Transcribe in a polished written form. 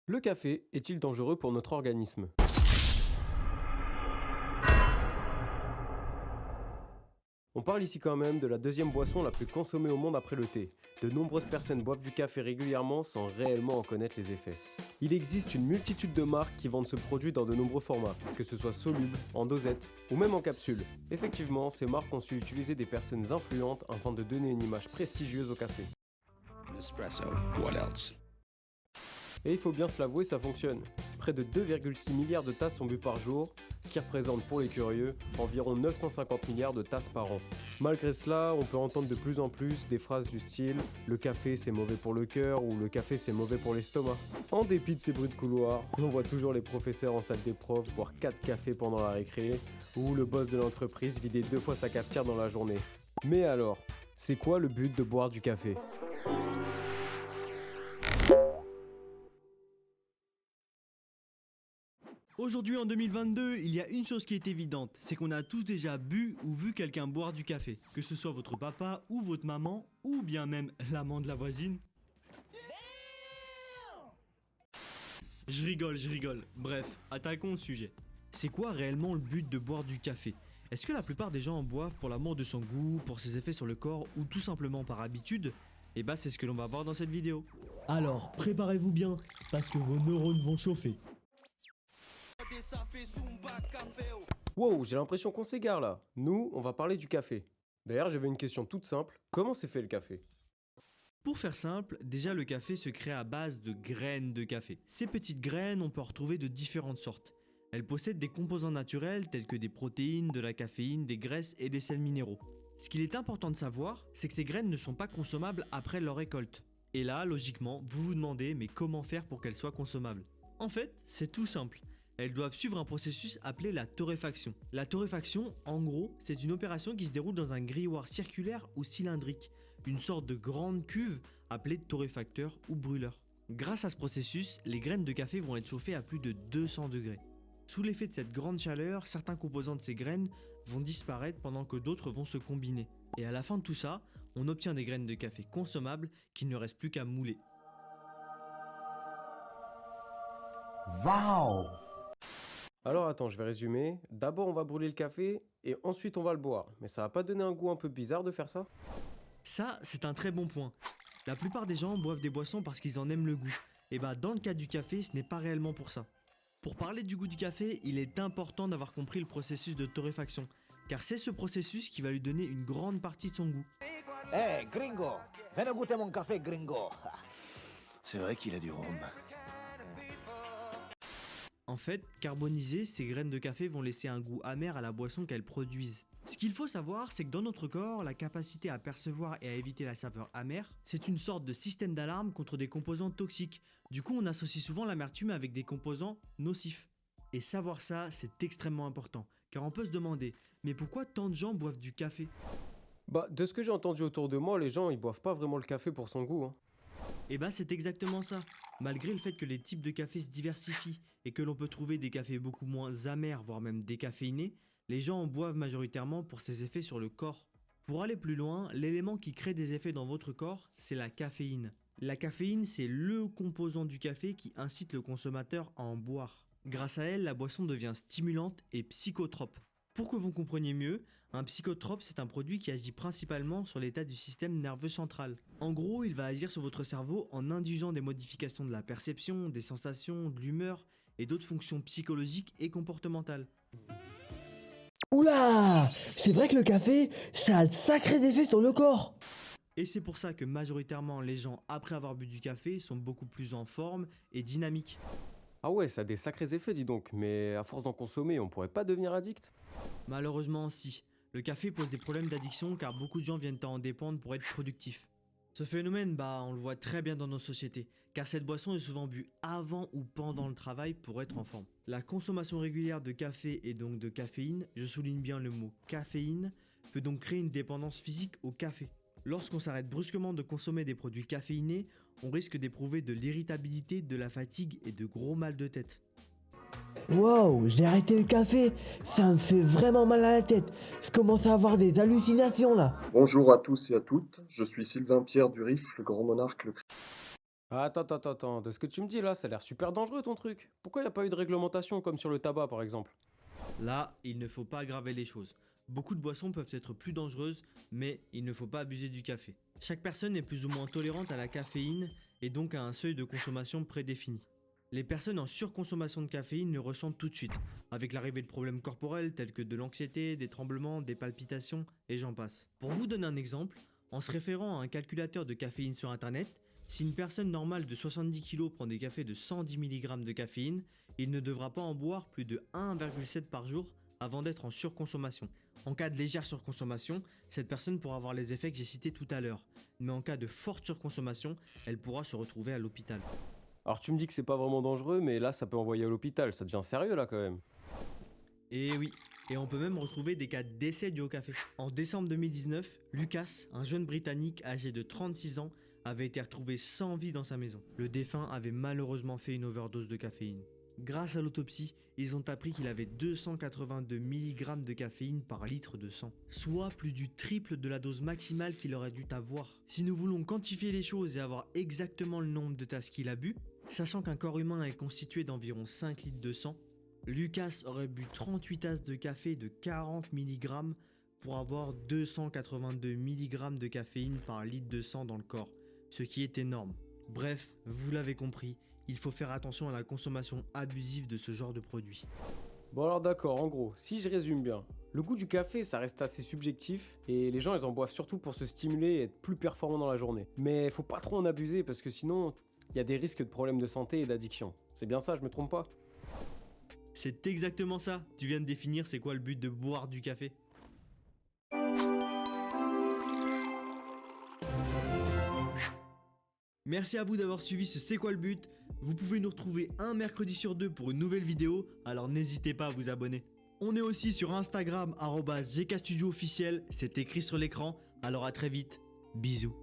Le café est-il dangereux pour notre organisme? On parle ici quand même de la deuxième boisson la plus consommée au monde après le thé. De nombreuses personnes boivent du café régulièrement sans réellement en connaître les effets. Il existe une multitude de marques qui vendent ce produit dans de nombreux formats, que ce soit soluble, en dosette ou même en capsule. Effectivement, ces marques ont su utiliser des personnes influentes afin de donner une image prestigieuse au café. Espresso, what else? Et il faut bien se l'avouer, ça fonctionne. Près de 2,6 milliards de tasses sont bues par jour, ce qui représente pour les curieux environ 950 milliards de tasses par an. Malgré cela, on peut entendre de plus en plus des phrases du style « le café c'est mauvais pour le cœur » ou « le café c'est mauvais pour l'estomac ». En dépit de ces bruits de couloir, on voit toujours les professeurs en salle des profs boire 4 cafés pendant la récré, ou le boss de l'entreprise vider 2 fois sa cafetière dans la journée. Mais alors, c'est quoi le but de boire du café ? Aujourd'hui en 2022, il y a une chose qui est évidente, c'est qu'on a tous déjà bu ou vu quelqu'un boire du café. Que ce soit votre papa ou votre maman, ou bien même l'amant de la voisine. Je rigole. Bref, attaquons le sujet. C'est quoi réellement le but de boire du café ? Est-ce que la plupart des gens en boivent pour l'amour de son goût, pour ses effets sur le corps ou tout simplement par habitude ? Et bah c'est ce que l'on va voir dans cette vidéo. Alors préparez-vous bien, parce que vos neurones vont chauffer. Wow, j'ai l'impression qu'on s'égare là. Nous, on va parler du café. D'ailleurs, j'avais une question toute simple. Comment s'est fait le café ? Pour faire simple, déjà le café se crée à base de graines de café. Ces petites graines, on peut en retrouver de différentes sortes. Elles possèdent des composants naturels tels que des protéines, de la caféine, des graisses et des sels minéraux. Ce qu'il est important de savoir, c'est que ces graines ne sont pas consommables après leur récolte. Et là, logiquement, vous vous demandez mais comment faire pour qu'elles soient consommables ? En fait, c'est tout simple. Elles doivent suivre un processus appelé la torréfaction. La torréfaction, en gros, c'est une opération qui se déroule dans un grilloir circulaire ou cylindrique, une sorte de grande cuve appelée torréfacteur ou brûleur. Grâce à ce processus, les graines de café vont être chauffées à plus de 200 degrés. Sous l'effet de cette grande chaleur, certains composants de ces graines vont disparaître pendant que d'autres vont se combiner. Et à la fin de tout ça, on obtient des graines de café consommables qu'il ne reste plus qu'à mouler. Waouh! Alors attends, je vais résumer. D'abord, on va brûler le café et ensuite on va le boire. Mais ça va pas donner un goût un peu bizarre de faire ça ? Ça, c'est un très bon point. La plupart des gens boivent des boissons parce qu'ils en aiment le goût. Et bah dans le cas du café, ce n'est pas réellement pour ça. Pour parler du goût du café, il est important d'avoir compris le processus de torréfaction, car c'est ce processus qui va lui donner une grande partie de son goût. Hey, gringo! Viens goûter mon café, gringo! C'est vrai qu'il a du rhum. En fait, carbonisées, ces graines de café vont laisser un goût amer à la boisson qu'elles produisent. Ce qu'il faut savoir, c'est que dans notre corps, la capacité à percevoir et à éviter la saveur amère, c'est une sorte de système d'alarme contre des composants toxiques. Du coup, on associe souvent l'amertume avec des composants nocifs. Et savoir ça, c'est extrêmement important, car on peut se demander, mais pourquoi tant de gens boivent du café ? Bah, de ce que j'ai entendu autour de moi, les gens ils boivent pas vraiment le café pour son goût. Et bah c'est exactement ça. Malgré le fait que les types de café se diversifient et que l'on peut trouver des cafés beaucoup moins amers, voire même décaféinés, les gens en boivent majoritairement pour ses effets sur le corps. Pour aller plus loin, l'élément qui crée des effets dans votre corps, c'est la caféine. La caféine, c'est le composant du café qui incite le consommateur à en boire. Grâce à elle, la boisson devient stimulante et psychotrope. Pour que vous compreniez mieux, un psychotrope, c'est un produit qui agit principalement sur l'état du système nerveux central. En gros, il va agir sur votre cerveau en induisant des modifications de la perception, des sensations, de l'humeur et d'autres fonctions psychologiques et comportementales. Oula! C'est vrai que le café, ça a de sacrés effets sur le corps! Et c'est pour ça que majoritairement les gens, après avoir bu du café, sont beaucoup plus en forme et dynamiques. Ah ouais, ça a des sacrés effets, dis donc. Mais à force d'en consommer, on pourrait pas devenir addict ? Malheureusement, si. Le café pose des problèmes d'addiction car beaucoup de gens viennent à en dépendre pour être productifs. Ce phénomène, on le voit très bien dans nos sociétés, car cette boisson est souvent bue avant ou pendant le travail pour être en forme. La consommation régulière de café et donc de caféine, je souligne bien le mot caféine, peut donc créer une dépendance physique au café. Lorsqu'on s'arrête brusquement de consommer des produits caféinés, on risque d'éprouver de l'irritabilité, de la fatigue et de gros mal de tête. Wow, j'ai arrêté le café, ça me fait vraiment mal à la tête. Je commence à avoir des hallucinations là. Bonjour à tous et à toutes, je suis Sylvain Pierre Durif, le grand monarque, le Attends, de ce que tu me dis là, ça a l'air super dangereux ton truc. Pourquoi y a pas eu de réglementation comme sur le tabac par exemple? Là, il ne faut pas aggraver les choses. Beaucoup de boissons peuvent être plus dangereuses, mais il ne faut pas abuser du café. Chaque personne est plus ou moins tolérante à la caféine et donc à un seuil de consommation prédéfini. Les personnes en surconsommation de caféine le ressentent tout de suite, avec l'arrivée de problèmes corporels tels que de l'anxiété, des tremblements, des palpitations, et j'en passe. Pour vous donner un exemple, en se référant à un calculateur de caféine sur internet, si une personne normale de 70 kg prend des cafés de 110 mg de caféine, il ne devra pas en boire plus de 1,7 par jour avant d'être en surconsommation. En cas de légère surconsommation, cette personne pourra avoir les effets que j'ai cités tout à l'heure, mais en cas de forte surconsommation, elle pourra se retrouver à l'hôpital. Alors tu me dis que c'est pas vraiment dangereux, mais là ça peut envoyer à l'hôpital, ça devient sérieux là quand même. Et oui, et on peut même retrouver des cas de décès dus au café. En décembre 2019, Lucas, un jeune Britannique âgé de 36 ans, avait été retrouvé sans vie dans sa maison. Le défunt avait malheureusement fait une overdose de caféine. Grâce à l'autopsie, ils ont appris qu'il avait 282 mg de caféine par litre de sang, soit plus du triple de la dose maximale qu'il aurait dû avoir. Si nous voulons quantifier les choses et avoir exactement le nombre de tasses qu'il a bu, sachant qu'un corps humain est constitué d'environ 5 litres de sang, Lucas aurait bu 38 tasses de café de 40 mg pour avoir 282 mg de caféine par litre de sang dans le corps, ce qui est énorme. Bref, vous l'avez compris, il faut faire attention à la consommation abusive de ce genre de produit. Bon alors d'accord, en gros, si je résume bien, le goût du café ça reste assez subjectif et les gens ils en boivent surtout pour se stimuler et être plus performants dans la journée. Mais faut pas trop en abuser parce que sinon il y a des risques de problèmes de santé et d'addiction. C'est bien ça, je me trompe pas? C'est exactement ça, tu viens de définir c'est quoi le but de boire du café. Merci à vous d'avoir suivi ce C'est quoi le but. Vous pouvez nous retrouver un mercredi sur deux pour une nouvelle vidéo, alors n'hésitez pas à vous abonner. On est aussi sur Instagram @GKStudioOfficiel, c'est écrit sur l'écran, alors à très vite, bisous.